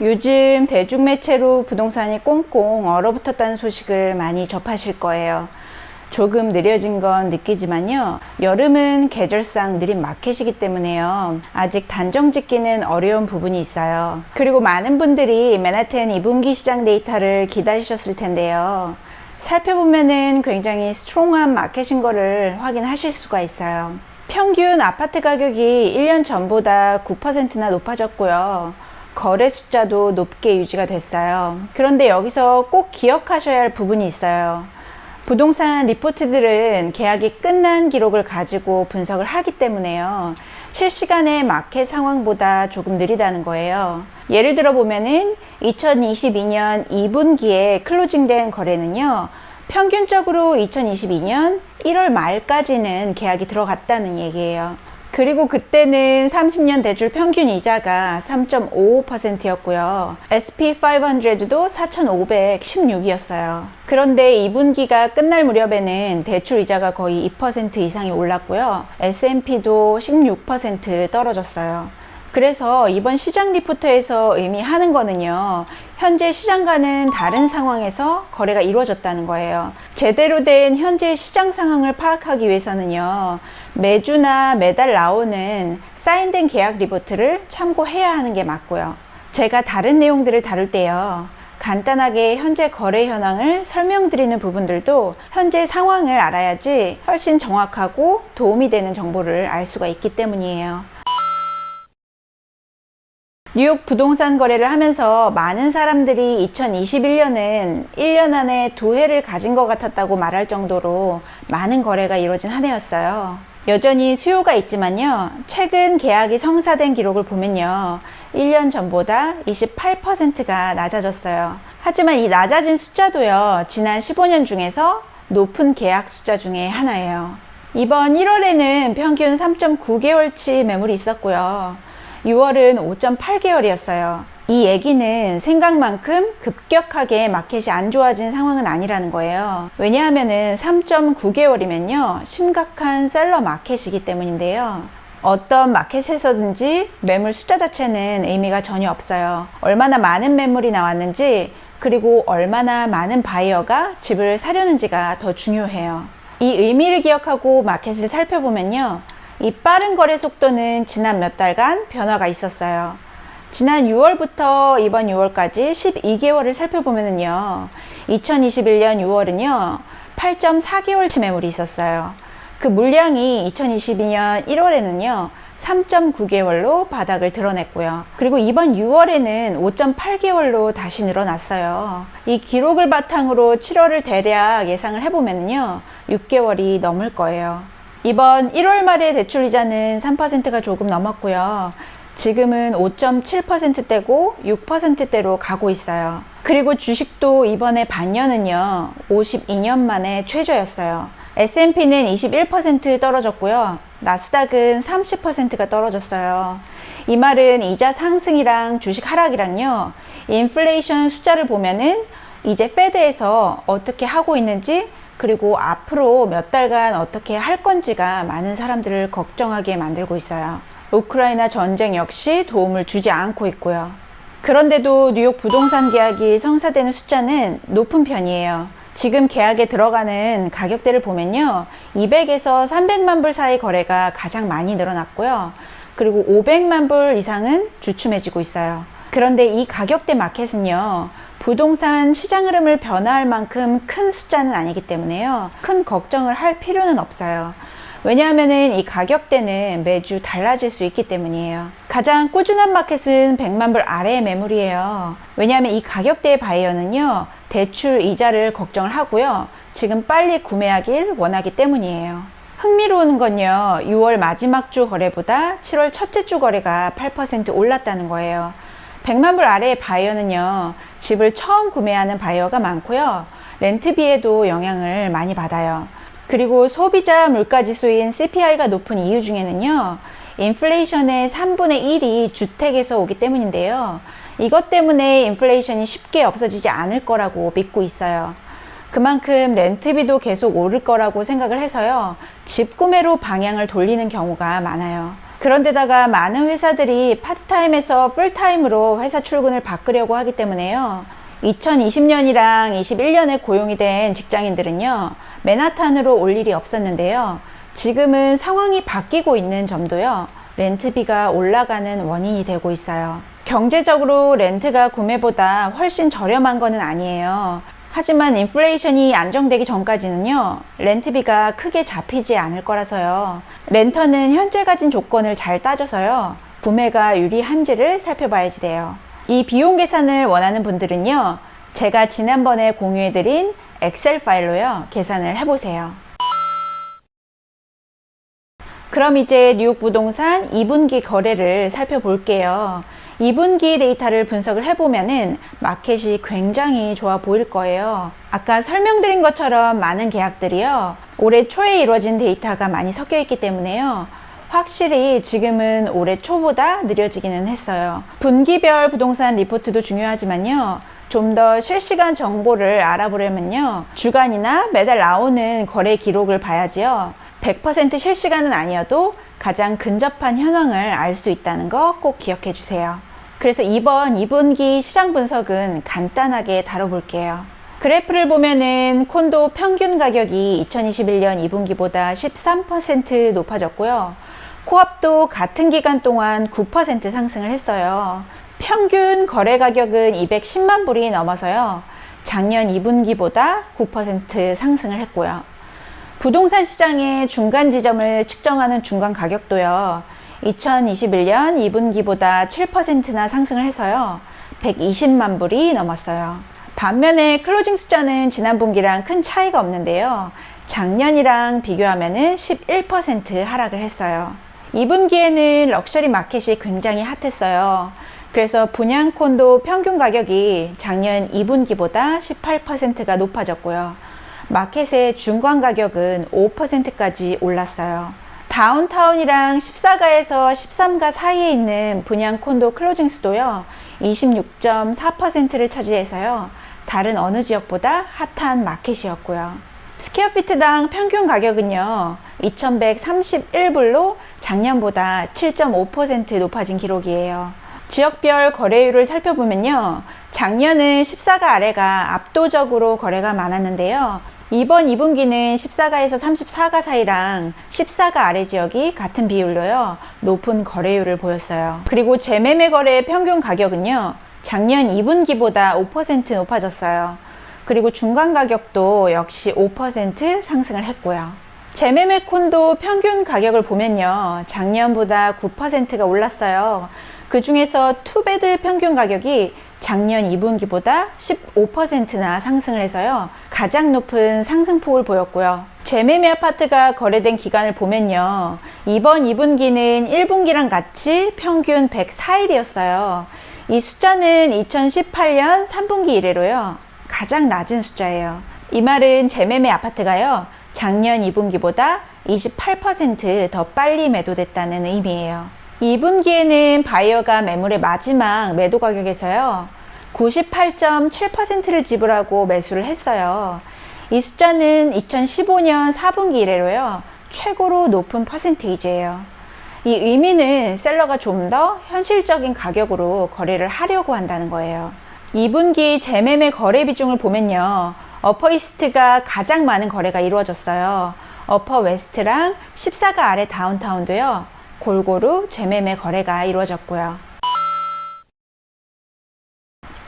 요즘 대중매체로 부동산이 꽁꽁 얼어붙었다는 소식을 많이 접하실 거예요. 조금 느려진 건 느끼지만요. 여름은 계절상 느린 마켓이기 때문에요. 아직 단정 짓기는 어려운 부분이 있어요. 그리고 많은 분들이 맨하튼 2분기 시장 데이터를 기다리셨을 텐데요. 살펴보면은 굉장히 스트롱한 마켓인 거를 확인하실 수가 있어요. 평균 아파트 가격이 1년 전보다 9%나 높아졌고요. 거래 숫자도 높게 유지가 됐어요. 그런데 여기서 꼭 기억하셔야 할 부분이 있어요. 부동산 리포트들은 계약이 끝난 기록을 가지고 분석을 하기 때문에요. 실시간의 마켓 상황보다 조금 느리다는 거예요. 예를 들어 보면은 2022년 2분기에 클로징된 거래는요. 평균적으로 2022년 1월 말까지는 계약이 들어갔다는 얘기예요. 그리고 그때는 30년 대출 평균 이자가 3.55%였고요. SP500도 4,516이었어요. 그런데 2분기가 끝날 무렵에는 대출 이자가 거의 2% 이상이 올랐고요. S&P도 16% 떨어졌어요. 그래서 이번 시장 리포트에서 의미하는 거는요. 현재 시장과는 다른 상황에서 거래가 이루어졌다는 거예요. 제대로 된 현재 시장 상황을 파악하기 위해서는요. 매주나 매달 나오는 사인된 계약 리포트를 참고해야 하는 게 맞고요. 제가 다른 내용들을 다룰 때요. 간단하게 현재 거래 현황을 설명드리는 부분들도 현재 상황을 알아야지 훨씬 정확하고 도움이 되는 정보를 알 수가 있기 때문이에요. 뉴욕 부동산 거래를 하면서 많은 사람들이 2021년은 1년 안에 2회를 가진 것 같았다고 말할 정도로 많은 거래가 이루어진 한 해였어요. 여전히 수요가 있지만요. 최근 계약이 성사된 기록을 보면요. 1년 전보다 28%가 낮아졌어요. 하지만 이 낮아진 숫자도요. 지난 15년 중에서 높은 계약 숫자 중에 하나예요. 이번 1월에는 평균 3.9개월치 매물이 있었고요. 6월은 5.8개월이었어요. 이 얘기는 생각만큼 급격하게 마켓이 안 좋아진 상황은 아니라는 거예요. 왜냐하면 3.9개월이면요. 심각한 셀러 마켓이기 때문인데요. 어떤 마켓에서든지 매물 숫자 자체는 의미가 전혀 없어요. 얼마나 많은 매물이 나왔는지 그리고 얼마나 많은 바이어가 집을 사려는지가 더 중요해요. 이 의미를 기억하고 마켓을 살펴보면요. 이 빠른 거래 속도는 지난 몇 달간 변화가 있었어요. 지난 6월부터 이번 6월까지 12개월을 살펴보면요. 2021년 6월은요. 8.4개월치 매물이 있었어요. 그 물량이 2022년 1월에는요. 3.9개월로 바닥을 드러냈고요. 그리고 이번 6월에는 5.8개월로 다시 늘어났어요. 이 기록을 바탕으로 7월을 대략 예상을 해보면요. 6개월이 넘을 거예요. 이번 1월 말의 대출 이자는 3%가 조금 넘었고요. 지금은 5.7%대고 6%대로 가고 있어요. 그리고 주식도 이번에 반년은요. 52년 만에 최저였어요. S&P는 21% 떨어졌고요. 나스닥은 30%가 떨어졌어요. 이 말은 이자 상승이랑 주식 하락이랑요. 인플레이션 숫자를 보면은 이제 페드에서 어떻게 하고 있는지 그리고 앞으로 몇 달간 어떻게 할 건지가 많은 사람들을 걱정하게 만들고 있어요. 우크라이나 전쟁 역시 도움을 주지 않고 있고요. 그런데도 뉴욕 부동산 계약이 성사되는 숫자는 높은 편이에요. 지금 계약에 들어가는 가격대를 보면요. 200에서 300만 불 사이 거래가 가장 많이 늘어났고요. 그리고 500만 불 이상은 주춤해지고 있어요. 그런데 이 가격대 마켓은요. 부동산 시장 흐름을 변화할 만큼 큰 숫자는 아니기 때문에요. 큰 걱정을 할 필요는 없어요. 왜냐하면 이 가격대는 매주 달라질 수 있기 때문이에요. 가장 꾸준한 마켓은 100만 불 아래의 매물이에요. 왜냐하면 이 가격대의 바이어는요. 대출 이자를 걱정을 하고요. 지금 빨리 구매하길 원하기 때문이에요. 흥미로운 건요. 6월 마지막 주 거래보다 7월 첫째 주 거래가 8% 올랐다는 거예요. 100만 불 아래의 바이어는요. 집을 처음 구매하는 바이어가 많고요. 렌트비에도 영향을 많이 받아요. 그리고 소비자 물가지수인 CPI가 높은 이유 중에는요. 인플레이션의 3분의 1이 주택에서 오기 때문인데요. 이것 때문에 인플레이션이 쉽게 없어지지 않을 거라고 믿고 있어요. 그만큼 렌트비도 계속 오를 거라고 생각을 해서요. 집 구매로 방향을 돌리는 경우가 많아요. 그런데다가 많은 회사들이 파트타임에서 풀타임으로 회사 출근을 바꾸려고 하기 때문에요. 2020년이랑 21년에 고용이 된 직장인들은요, 맨하탄으로 올 일이 없었는데요. 지금은 상황이 바뀌고 있는 점도요, 렌트비가 올라가는 원인이 되고 있어요. 경제적으로 렌트가 구매보다 훨씬 저렴한 거는 아니에요. 하지만 인플레이션이 안정되기 전까지는요, 렌트비가 크게 잡히지 않을 거라서요. 렌터는 현재 가진 조건을 잘 따져서요, 구매가 유리한지를 살펴봐야지 돼요. 이 비용 계산을 원하는 분들은요, 제가 지난번에 공유해드린 엑셀 파일로요, 계산을 해보세요. 그럼 이제 뉴욕 부동산 2분기 거래를 살펴볼게요. 2분기 데이터를 분석을 해보면은 마켓이 굉장히 좋아 보일 거예요. 아까 설명드린 것처럼 많은 계약들이요, 올해 초에 이루어진 데이터가 많이 섞여 있기 때문에요, 확실히 지금은 올해 초보다 느려지기는 했어요. 분기별 부동산 리포트도 중요하지만요, 좀 더 실시간 정보를 알아보려면요, 주간이나 매달 나오는 거래 기록을 봐야지요. 100% 실시간은 아니어도 가장 근접한 현황을 알 수 있다는 거 꼭 기억해 주세요. 그래서 이번 2분기 시장 분석은 간단하게 다뤄볼게요. 그래프를 보면은 콘도 평균 가격이 2021년 2분기보다 13% 높아졌고요. 코압도 같은 기간 동안 9% 상승을 했어요. 평균 거래 가격은 210만 불이 넘어서요, 작년 2분기보다 9% 상승을 했고요. 부동산 시장의 중간 지점을 측정하는 중간 가격도요, 2021년 2분기보다 7%나 상승을 해서요, 120만 불이 넘었어요. 반면에 클로징 숫자는 지난 분기랑 큰 차이가 없는데요, 작년이랑 비교하면은 11% 하락을 했어요. 2분기에는 럭셔리 마켓이 굉장히 핫했어요. 그래서 분양 콘도 평균 가격이 작년 2분기보다 18%가 높아졌고요. 마켓의 중간 가격은 5%까지 올랐어요. 다운타운이랑 14가에서 13가 사이에 있는 분양 콘도 클로징 수도요, 26.4%를 차지해서요, 다른 어느 지역보다 핫한 마켓이었고요. 스퀘어피트당 평균 가격은요, 2131불로 작년보다 7.5% 높아진 기록이에요. 지역별 거래율을 살펴보면요, 작년은 14가 아래가 압도적으로 거래가 많았는데요, 이번 2분기는 14가에서 34가 사이랑 14가 아래 지역이 같은 비율로요, 높은 거래율을 보였어요. 그리고 재매매 거래의 평균 가격은요, 작년 2분기보다 5% 높아졌어요. 그리고 중간 가격도 역시 5% 상승을 했고요. 재매매 콘도 평균 가격을 보면요, 작년보다 9%가 올랐어요. 그 중에서 투베드 평균 가격이 작년 2분기보다 15%나 상승을 해서요, 가장 높은 상승폭을 보였고요. 재매매 아파트가 거래된 기간을 보면요, 이번 2분기는 1분기랑 같이 평균 104일이었어요. 이 숫자는 2018년 3분기 이래로요, 가장 낮은 숫자예요. 이 말은 재매매 아파트가요, 작년 2분기보다 28% 더 빨리 매도됐다는 의미예요. 2분기에는 바이어가 매물의 마지막 매도 가격에서요, 98.7%를 지불하고 매수를 했어요. 이 숫자는 2015년 4분기 이래로요, 최고로 높은 퍼센테이지예요. 이 의미는 셀러가 좀 더 현실적인 가격으로 거래를 하려고 한다는 거예요. 2분기 재매매 거래 비중을 보면요, 어퍼 이스트가 가장 많은 거래가 이루어졌어요. 어퍼 웨스트랑 14가 아래 다운타운도요, 골고루 재매매 거래가 이루어졌고요.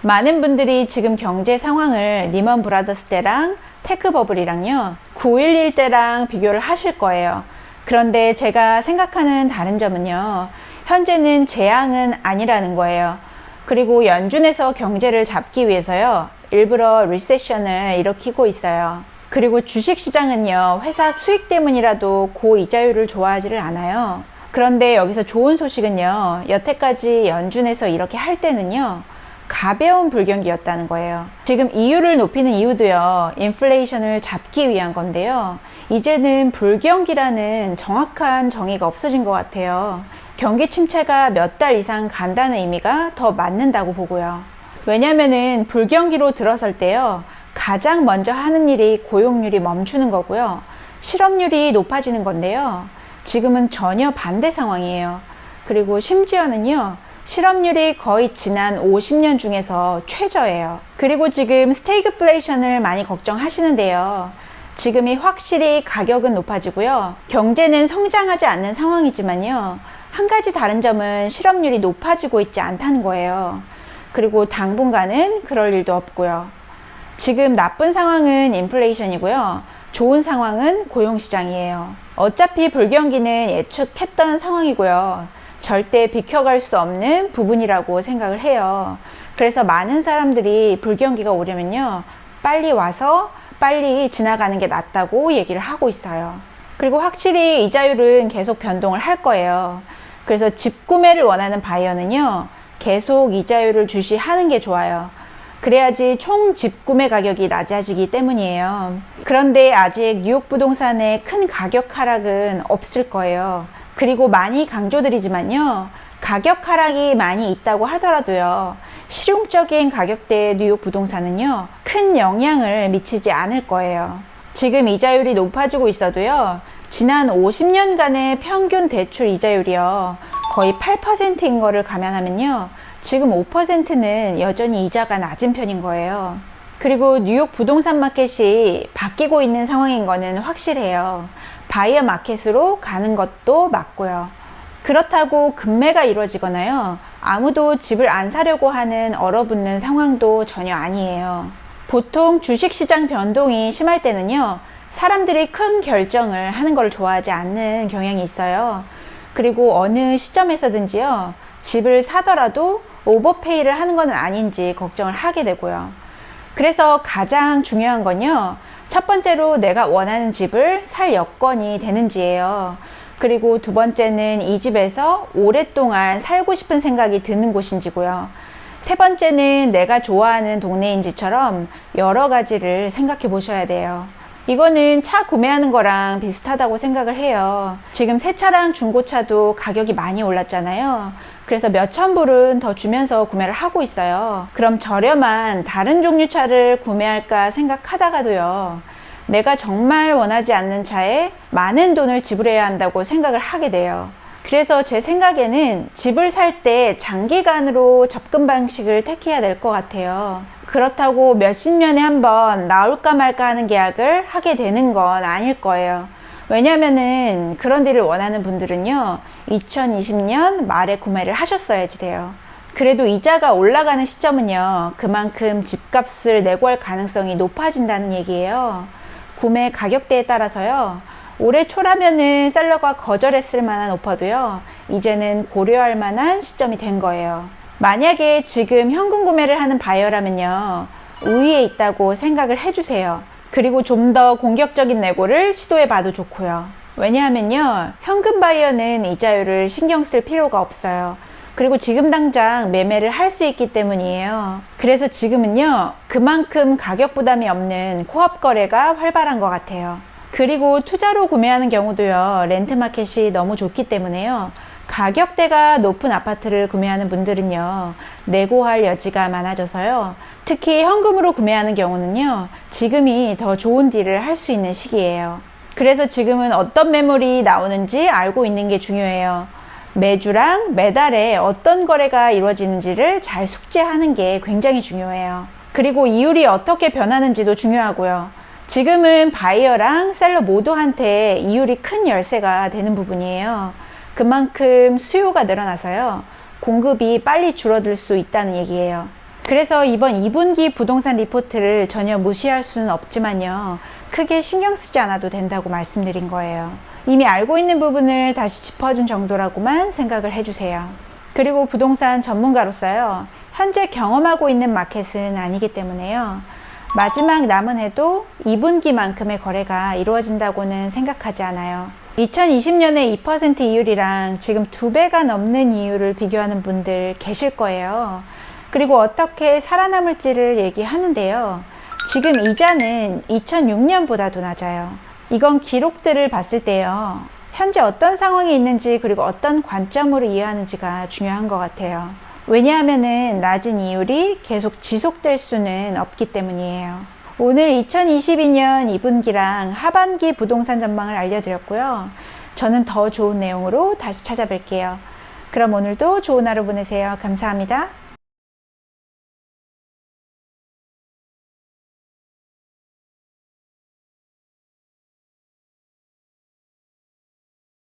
많은 분들이 지금 경제 상황을 리먼 브라더스 때랑 테크 버블이랑요, 9.11 때랑 비교를 하실 거예요. 그런데 제가 생각하는 다른 점은요, 현재는 재앙은 아니라는 거예요. 그리고 연준에서 경제를 잡기 위해서요, 일부러 리세션을 일으키고 있어요. 그리고 주식시장은요, 회사 수익 때문이라도 고이자율을 좋아하지를 않아요. 그런데 여기서 좋은 소식은요, 여태까지 연준에서 이렇게 할 때는요, 가벼운 불경기였다는 거예요. 지금 이율을 높이는 이유도요, 인플레이션을 잡기 위한 건데요, 이제는 불경기라는 정확한 정의가 없어진 것 같아요. 경기 침체가 몇 달 이상 간다는 의미가 더 맞는다고 보고요. 왜냐면은 불경기로 들어설 때요, 가장 먼저 하는 일이 고용률이 멈추는 거고요, 실업률이 높아지는 건데요, 지금은 전혀 반대 상황이에요. 그리고 심지어는요, 실업률이 거의 지난 50년 중에서 최저예요. 그리고 지금 스태그플레이션을 많이 걱정하시는데요. 지금이 확실히 가격은 높아지고요. 경제는 성장하지 않는 상황이지만요. 한 가지 다른 점은 실업률이 높아지고 있지 않다는 거예요. 그리고 당분간은 그럴 일도 없고요. 지금 나쁜 상황은 인플레이션이고요. 좋은 상황은 고용시장이에요. 어차피 불경기는 예측했던 상황이고요. 절대 비켜갈 수 없는 부분이라고 생각을 해요. 그래서 많은 사람들이 불경기가 오려면요, 빨리 와서 빨리 지나가는 게 낫다고 얘기를 하고 있어요. 그리고 확실히 이자율은 계속 변동을 할 거예요. 그래서 집 구매를 원하는 바이어는요, 계속 이자율을 주시하는 게 좋아요. 그래야지 총 집 구매 가격이 낮아지기 때문이에요. 그런데 아직 뉴욕 부동산의 큰 가격 하락은 없을 거예요. 그리고 많이 강조드리지만요, 가격 하락이 많이 있다고 하더라도요, 실용적인 가격대의 뉴욕 부동산은요, 큰 영향을 미치지 않을 거예요. 지금 이자율이 높아지고 있어도요, 지난 50년간의 평균 대출 이자율이요, 거의 8%인 거를 감안하면요, 지금 5%는 여전히 이자가 낮은 편인 거예요. 그리고 뉴욕 부동산 마켓이 바뀌고 있는 상황인 거는 확실해요. 바이어 마켓으로 가는 것도 맞고요. 그렇다고 급매가 이루어지거나요, 아무도 집을 안 사려고 하는 얼어붙는 상황도 전혀 아니에요. 보통 주식시장 변동이 심할 때는요, 사람들이 큰 결정을 하는 걸 좋아하지 않는 경향이 있어요. 그리고 어느 시점에서든지요, 집을 사더라도 오버페이를 하는 건 아닌지 걱정을 하게 되고요. 그래서 가장 중요한 건요, 첫 번째로 내가 원하는 집을 살 여건이 되는지예요. 그리고 두 번째는 이 집에서 오랫동안 살고 싶은 생각이 드는 곳인지고요. 세 번째는 내가 좋아하는 동네인지처럼 여러 가지를 생각해 보셔야 돼요. 이거는 차 구매하는 거랑 비슷하다고 생각을 해요. 지금 새 차랑 중고차도 가격이 많이 올랐잖아요. 그래서 몇천 불은 더 주면서 구매를 하고 있어요. 그럼 저렴한 다른 종류 차를 구매할까 생각하다가도요, 내가 정말 원하지 않는 차에 많은 돈을 지불해야 한다고 생각을 하게 돼요. 그래서 제 생각에는 집을 살 때 장기간으로 접근 방식을 택해야 될 것 같아요. 그렇다고 몇십 년에 한 번 나올까 말까 하는 계약을 하게 되는 건 아닐 거예요. 왜냐면은 그런 딜을 원하는 분들은요, 2020년 말에 구매를 하셨어야지 돼요. 그래도 이자가 올라가는 시점은요, 그만큼 집값을 내고 할 가능성이 높아진다는 얘기예요. 구매 가격대에 따라서요, 올해 초라면은 셀러가 거절했을 만한 오퍼도요, 이제는 고려할 만한 시점이 된 거예요. 만약에 지금 현금 구매를 하는 바이어라면요, 우위에 있다고 생각을 해주세요. 그리고 좀 더 공격적인 내고를 시도해 봐도 좋고요. 왜냐하면요, 현금 바이어는 이자율을 신경 쓸 필요가 없어요. 그리고 지금 당장 매매를 할 수 있기 때문이에요. 그래서 지금은요, 그만큼 가격 부담이 없는 코업 거래가 활발한 것 같아요. 그리고 투자로 구매하는 경우도요, 렌트마켓이 너무 좋기 때문에요, 가격대가 높은 아파트를 구매하는 분들은요, 내고할 여지가 많아져서요, 특히 현금으로 구매하는 경우는요, 지금이 더 좋은 딜을 할 수 있는 시기예요. 그래서 지금은 어떤 매물이 나오는지 알고 있는 게 중요해요. 매주랑 매달에 어떤 거래가 이루어지는지를 잘 숙지하는 게 굉장히 중요해요. 그리고 이율이 어떻게 변하는지도 중요하고요. 지금은 바이어랑 셀러 모두한테 이율이 큰 열쇠가 되는 부분이에요. 그만큼 수요가 늘어나서요, 공급이 빨리 줄어들 수 있다는 얘기예요. 그래서 이번 2분기 부동산 리포트를 전혀 무시할 수는 없지만요, 크게 신경 쓰지 않아도 된다고 말씀드린 거예요. 이미 알고 있는 부분을 다시 짚어준 정도라고만 생각을 해주세요. 그리고 부동산 전문가로서요, 현재 경험하고 있는 마켓은 아니기 때문에요, 마지막 남은 해도 2분기만큼의 거래가 이루어진다고는 생각하지 않아요. 2020년에 2% 이율이랑 지금 2배가 넘는 이율을 비교하는 분들 계실 거예요. 그리고 어떻게 살아남을지를 얘기하는데요, 지금 이자는 2006년보다도 낮아요. 이건 기록들을 봤을 때요, 현재 어떤 상황이 있는지 그리고 어떤 관점으로 이해하는지가 중요한 것 같아요. 왜냐하면은 낮은 이율이 계속 지속될 수는 없기 때문이에요. 오늘 2022년 2분기랑 하반기 부동산 전망을 알려드렸고요. 저는 더 좋은 내용으로 다시 찾아뵐게요. 그럼 오늘도 좋은 하루 보내세요. 감사합니다.